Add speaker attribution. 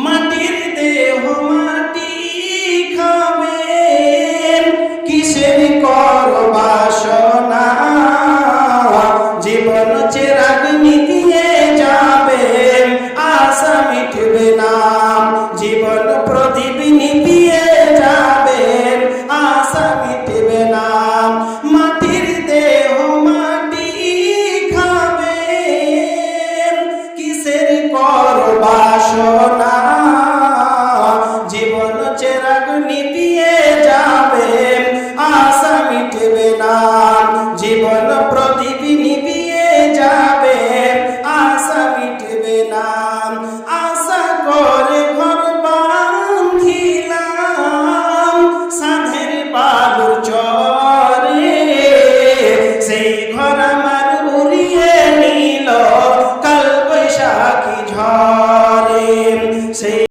Speaker 1: মাটির দেহ মাটি খাবে, কিসের কর বাসনা, জীবন চিরাগ নিভিয়ে যাবে, আশা মিটবে না। জীবন প্রদীপ নিভিয়ে যাবে, আশা মিটবে না। মাটির দেহ মাটি খাবে, কিসের কর বাসনা, জীবন চিরাগ নিভিয়ে যাবে, আশা মিটবে না। জীবন প্রদীপ নিভিয়ে যাবে, আশা মিটবে না। আশা করে ঘর বাঁধিলাম সাধের বালুর চরে, সেই ঘর আমার উড়িয়ে নিল কাল বৈশাখী ঝড়ে। সেই